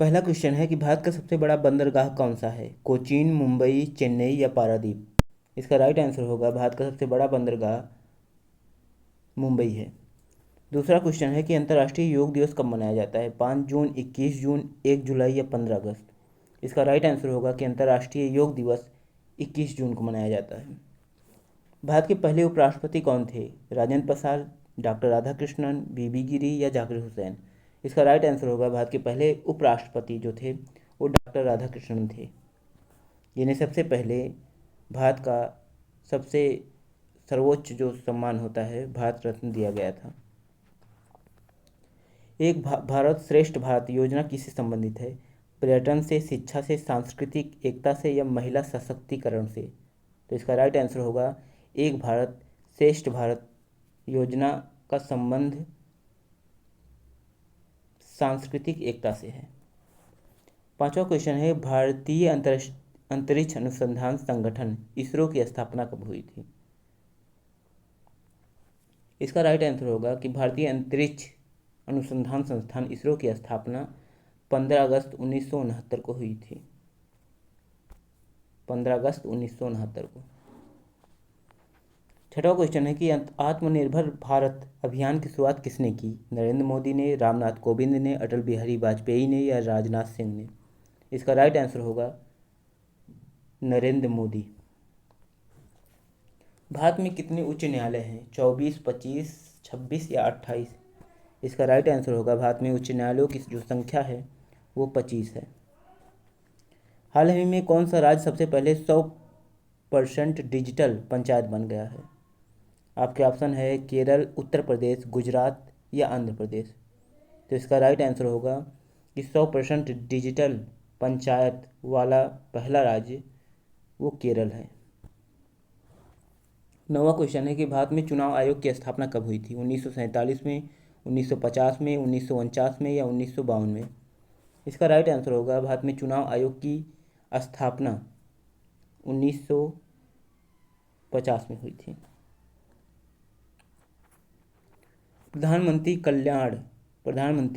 पहला क्वेश्चन है कि भारत का सबसे बड़ा बंदरगाह कौन सा है? कोचीन, मुंबई, चेन्नई या पारादीप? इसका राइट आंसर होगा भारत का सबसे बड़ा बंदरगाह मुंबई है। दूसरा क्वेश्चन है कि अंतर्राष्ट्रीय योग दिवस कब मनाया जाता है? 5 जून, 21 जून, 1 जुलाई या 15 अगस्त? इसका राइट आंसर होगा कि अंतर्राष्ट्रीय योग दिवस 21 जून को मनाया जाता है। भारत के पहले उपराष्ट्रपति कौन थे? राजेंद्र प्रसाद, डॉक्टर राधाकृष्णन, बीबी गिरी या जाकिर हुसैन? इसका राइट आंसर होगा भारत के पहले उपराष्ट्रपति जो थे वो डॉक्टर राधाकृष्णन थे, जिन्हें सबसे पहले भारत का सबसे सर्वोच्च जो सम्मान होता है भारत रत्न दिया गया था। एक भारत श्रेष्ठ भारत योजना किससे संबंधित है? पर्यटन से, शिक्षा से, सांस्कृतिक एकता से या महिला सशक्तिकरण से? तो इसका राइट आंसर होगा एक भारत श्रेष्ठ भारत योजना का संबंध सांस्कृतिक एकता से है। पांचवा क्वेश्चन है भारतीय अंतरिक्ष अनुसंधान संगठन इसरो की स्थापना कब हुई थी? इसका राइट आंसर होगा कि भारतीय अंतरिक्ष अनुसंधान संस्थान इसरो की स्थापना 15 अगस्त 1969 को हुई थी। 15 अगस्त 1969 को। छठा क्वेश्चन है कि आत्मनिर्भर भारत अभियान की शुरुआत किसने की? नरेंद्र मोदी ने, रामनाथ कोविंद ने, अटल बिहारी वाजपेयी ने या राजनाथ सिंह ने? इसका राइट आंसर होगा नरेंद्र मोदी। भारत में कितने उच्च न्यायालय हैं? 24, 25, 26 या 28? इसका राइट आंसर होगा भारत में उच्च न्यायालयों की जो संख्या है वो 25 है। हाल ही में कौन सा राज्य सबसे पहले 100% डिजिटल पंचायत बन गया है? आपके ऑप्शन है केरल, उत्तर प्रदेश, गुजरात या आंध्र प्रदेश। तो इसका राइट आंसर होगा कि 100% डिजिटल पंचायत वाला पहला राज्य वो केरल है। नौवां क्वेश्चन है कि भारत में चुनाव आयोग की स्थापना कब हुई थी? 1947 में, 1950 में, 1949 में या 1952 में? इसका राइट आंसर होगा भारत में चुनाव आयोग की स्थापना 1950 में हुई थी। प्रधानमंत्री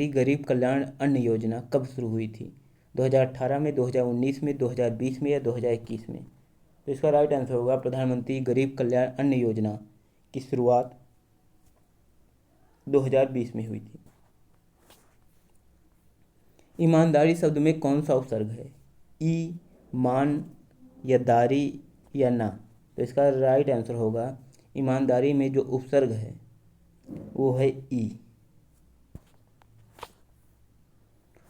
गरीब कल्याण अन्न योजना कब शुरू हुई थी? 2018 में, 2019 में, 2020 में या 2021 में? तो इसका राइट आंसर होगा प्रधानमंत्री गरीब कल्याण अन्न योजना की शुरुआत 2020 में हुई थी। ईमानदारी शब्द में कौन सा उपसर्ग है? ई, मान या दारी या ना? तो इसका राइट आंसर होगा ईमानदारी में जो उपसर्ग है वो है ई।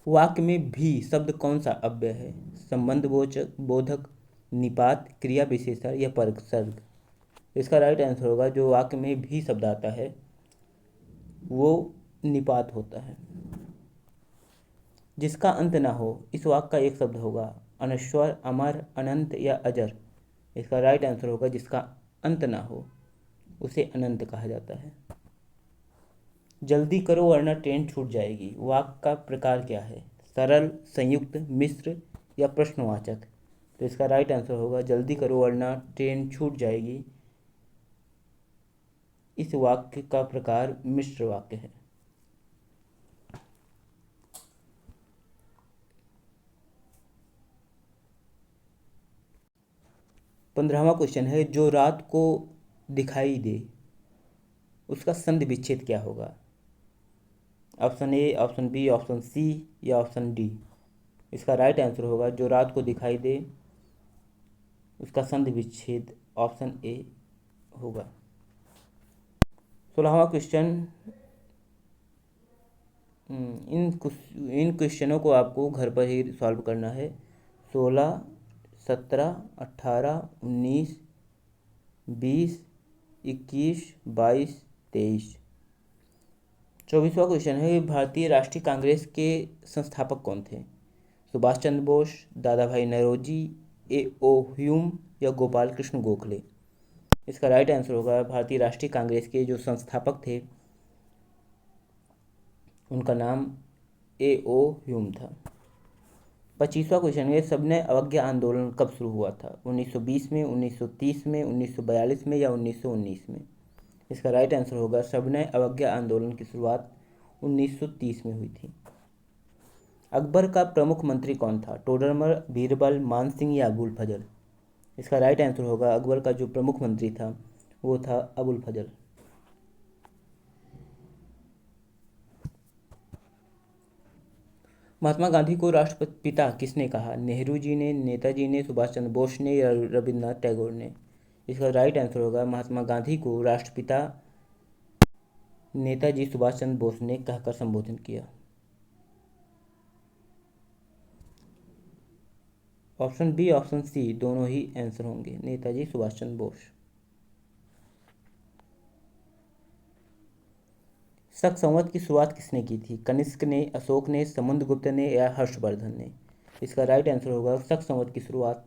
वाक्य में भी शब्द कौन सा अव्यय है? संबंधवाचक, बोधक, निपात, क्रिया विशेषण या परसर्ग? इसका राइट आंसर होगा जो वाक्य में भी शब्द आता है वो निपात होता है। जिसका अंत ना हो इस वाक्य का एक शब्द होगा अनश्वर, अमर, अनंत या अजर? इसका राइट आंसर होगा जिसका अंत ना हो उसे अनंत कहा जाता है। जल्दी करो वरना ट्रेन छूट जाएगी वाक्य का प्रकार क्या है? सरल, संयुक्त, मिश्र या प्रश्नवाचक? तो इसका राइट आंसर होगा जल्दी करो वरना ट्रेन छूट जाएगी। इस वाक्य का प्रकार मिश्र वाक्य है। 15वां क्वेश्चन है जो रात को दिखाई दे उसका संधि विच्छेद क्या होगा? Option A, option B, option C या ऑप्शन डी? इसका राइट आंसर होगा जो रात को दिखाई दे उसका संधि विच्छेद ऑप्शन ए होगा। 16वां क्वेश्चन, इन क्वेश्चनों को आपको घर पर ही सॉल्व करना है। 16, 17, 18, 19, 20, 21, 22, 23। 24वां क्वेश्चन है भारतीय राष्ट्रीय कांग्रेस के संस्थापक कौन थे? सुभाष चंद्र बोस, दादा भाई नौरोजी, ए.ओ. ह्यूम या गोपाल कृष्ण गोखले? इसका राइट आंसर होगा भारतीय राष्ट्रीय कांग्रेस के जो संस्थापक थे उनका नाम ए.ओ. ह्यूम था। 25वां क्वेश्चन है सबने अवज्ञा आंदोलन कब शुरू हुआ था? 1920 में, 1930 में, 1942 में या 1919 में? इसका राइट आंसर होगा सबने अवज्ञा आंदोलन की शुरुआत 1930 में हुई थी। अकबर का प्रमुख मंत्री कौन था? टोडरमल, बीरबल, मान सिंह या अबुल फजल? इसका राइट आंसर होगा अकबर का जो प्रमुख मंत्री था वो था अबुल फजल। महात्मा गांधी को राष्ट्रपिता किसने कहा? नेहरू जी ने, नेताजी ने, सुभाष चंद्र बोस ने या रविन्द्रनाथ टैगोर ने? इसका राइट आंसर होगा महात्मा गांधी को राष्ट्रपिता नेताजी सुभाष चंद्र बोस ने कहकर संबोधन किया। ऑप्शन बी, ऑप्शन सी दोनों ही आंसर होंगे, नेताजी सुभाष चंद्र बोस। शक संवत की शुरुआत किसने की थी? कनिष्क ने, अशोक ने, समुद्रगुप्त ने या हर्षवर्धन ने? इसका राइट आंसर होगा शक संवत की शुरुआत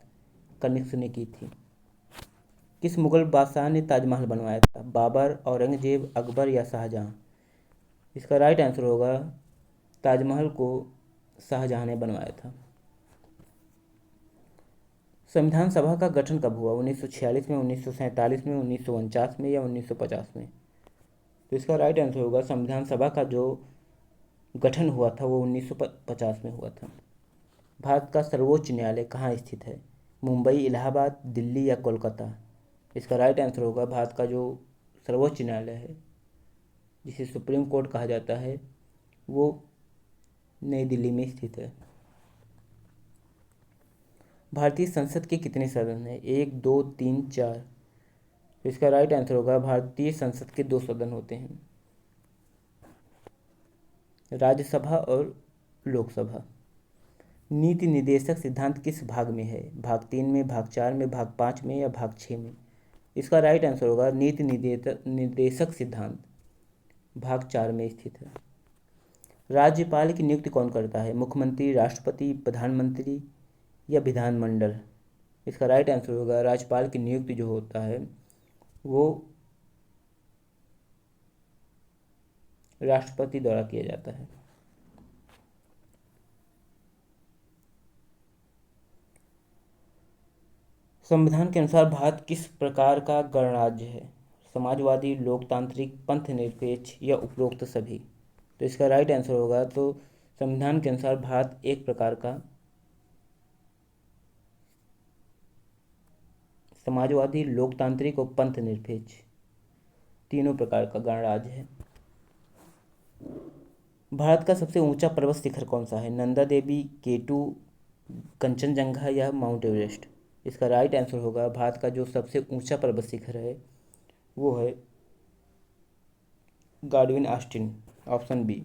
कनिष्क ने की थी। किस मुगल बादशाह ने ताजमहल बनवाया था? बाबर, औरंगजेब, अकबर या शाहजहां? इसका राइट आंसर होगा ताजमहल को शाहजहां ने बनवाया था। संविधान सभा का गठन कब हुआ? 1946 में, 1947 में, 1949 में या 1950 में? तो इसका राइट आंसर होगा संविधान सभा का जो गठन हुआ था वो 1950 में हुआ था। भारत का सर्वोच्च न्यायालय कहाँ स्थित है? मुंबई, इलाहाबाद, दिल्ली या कोलकाता? इसका राइट आंसर होगा भारत का जो सर्वोच्च न्यायालय है जिसे सुप्रीम कोर्ट कहा जाता है वो नई दिल्ली में स्थित है। भारतीय संसद के कितने सदन हैं? 1, 2, 3, 4? तो इसका राइट आंसर होगा भारतीय संसद के 2 सदन होते हैं, राज्यसभा और लोकसभा। नीति निर्देशक सिद्धांत किस भाग में है? भाग 3 में, भाग 4 में, भाग 5 में या भाग 6 में? इसका राइट आंसर होगा नीति निर्देशक सिद्धांत भाग 4 में स्थित है। राज्यपाल की नियुक्ति कौन करता है? मुख्यमंत्री, राष्ट्रपति, प्रधानमंत्री या विधानमंडल? इसका राइट आंसर होगा राज्यपाल की नियुक्ति जो होता है वो राष्ट्रपति द्वारा किया जाता है। संविधान के अनुसार भारत किस प्रकार का गणराज्य है? समाजवादी, लोकतांत्रिक, पंथनिरपेक्ष या उपरोक्त सभी? तो इसका राइट आंसर होगा तो संविधान के अनुसार भारत एक प्रकार का समाजवादी, लोकतांत्रिक और पंथनिरपेक्ष तीनों प्रकार का गणराज्य है। भारत का सबसे ऊंचा पर्वत शिखर कौन सा है? नंदा देवी, केटू, कंचनजंगा या माउंट एवरेस्ट? इसका राइट आंसर होगा भारत का जो सबसे ऊंचा पर्वत शिखर है वो है गाडविन ऑस्टिन, ऑप्शन बी।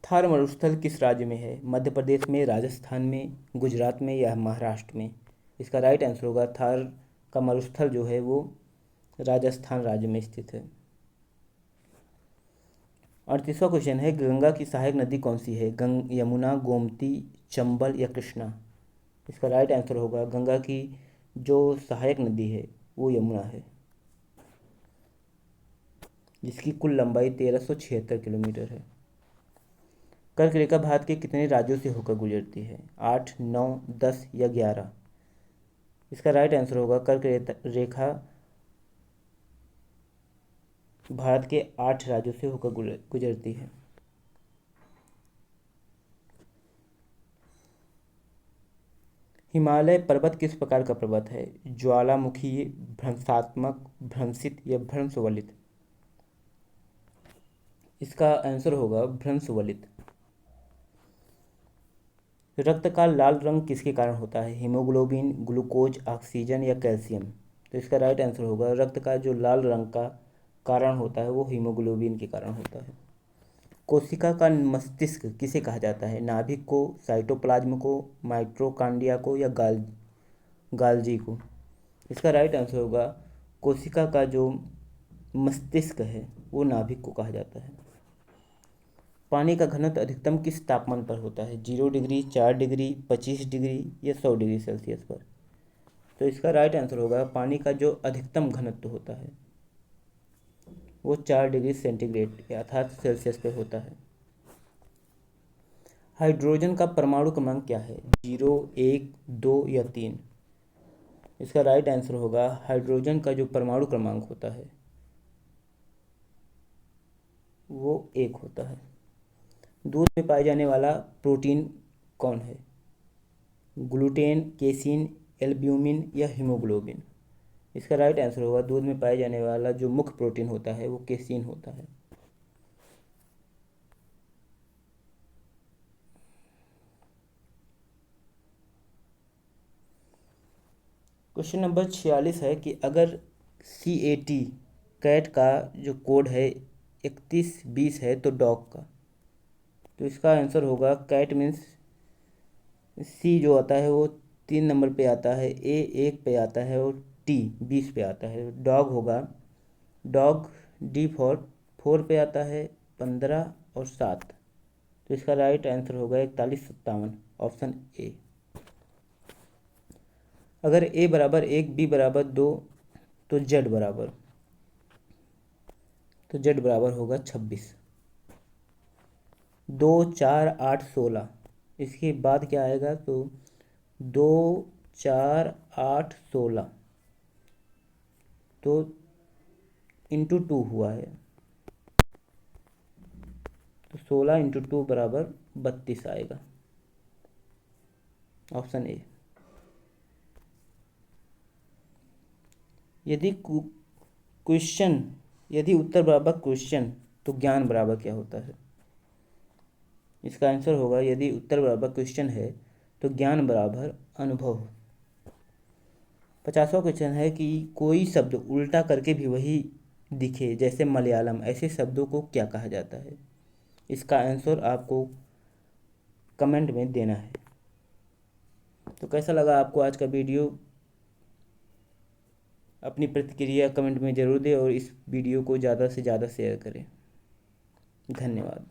थार मरुस्थल किस राज्य में है? मध्य प्रदेश में, राजस्थान में, गुजरात में या महाराष्ट्र में? इसका राइट आंसर होगा थार का मरुस्थल जो है वो राजस्थान राज्य में स्थित है। 38वां क्वेश्चन है गंगा की सहायक नदी कौन सी है? यमुना, गोमती, चंबल या कृष्णा? इसका राइट आंसर होगा गंगा की जो सहायक नदी है वो यमुना है जिसकी कुल लंबाई 1376 किलोमीटर है। कर्क रेखा भारत के कितने राज्यों से होकर गुजरती है? 8, 9, 10 या 11? इसका राइट आंसर होगा कर्क रेखा भारत के 8 राज्यों से होकर गुजरती है। हिमालय पर्वत किस प्रकार का पर्वत है? ज्वालामुखी, भ्रंशात्मक, भ्रंशित या भ्रंशवलित? इसका आंसर होगा भ्रंशवलित। रक्त का लाल रंग किसके कारण होता है? हीमोग्लोबिन, ग्लूकोज, ऑक्सीजन या कैल्शियम? तो इसका राइट आंसर होगा रक्त का जो लाल रंग का कारण होता है वो हीमोग्लोबिन के कारण होता है। कोशिका का मस्तिष्क किसे कहा जाता है? नाभिक को, साइटोप्लाज्म को, माइटोकॉन्ड्रिया को या गाल्जी को? इसका राइट आंसर होगा कोशिका का जो मस्तिष्क है वो नाभिक को कहा जाता है। पानी का घनत्व अधिकतम किस तापमान पर होता है? 0 डिग्री, 4 डिग्री, 25 डिग्री या 100 डिग्री सेल्सियस पर? तो इसका राइट आंसर होगा पानी का जो अधिकतम घनत्व होता है वो 4 डिग्री सेंटीग्रेड अर्थात सेल्सियस पर होता है। हाइड्रोजन का परमाणु क्रमांक क्या है? 0, 1, 2 या 3? इसका राइट आंसर होगा हाइड्रोजन का जो परमाणु क्रमांक होता है वो 1 होता है। दूध में पाए जाने वाला प्रोटीन कौन है? ग्लूटेन, केसीन, एल्ब्यूमिन या हीमोग्लोबिन? इसका राइट आंसर होगा दूध में पाए जाने वाला जो मुख्य प्रोटीन होता है वो केसीन होता है। क्वेश्चन नंबर 46 है कि अगर CAT कैट का जो कोड है 3120 है तो डॉग का, तो इसका आंसर होगा कैट मीन्स C जो आता है वो 3 नंबर पे आता है, A 1 पे आता है और T 20 पे आता है। डॉग होगा डॉग D फॉर 4 पे आता है, 15 और 7। तो इसका राइट आंसर होगा 4157, ऑप्शन ए। अगर A बराबर 1 B बराबर 2 तो Z बराबर होगा 26। 2 4 8 16, इसके बाद क्या आएगा? तो 2 4 8 16 तो इंटू 2 हुआ है, तो 16 इंटू 2 बराबर 32 आएगा, ऑप्शन ए। यदि क्वेश्चन यदि उत्तर बराबर क्वेश्चन तो ज्ञान बराबर क्या होता है? इसका आंसर होगा यदि उत्तर बराबर क्वेश्चन है तो ज्ञान बराबर अनुभव। 50वां क्वेश्चन है कि कोई शब्द उल्टा करके भी वही दिखे जैसे मलयालम, ऐसे शब्दों को क्या कहा जाता है? इसका आंसर आपको कमेंट में देना है। तो कैसा लगा आपको आज का वीडियो? अपनी प्रतिक्रिया कमेंट में ज़रूर दें और इस वीडियो को ज़्यादा से ज़्यादा शेयर करें। धन्यवाद।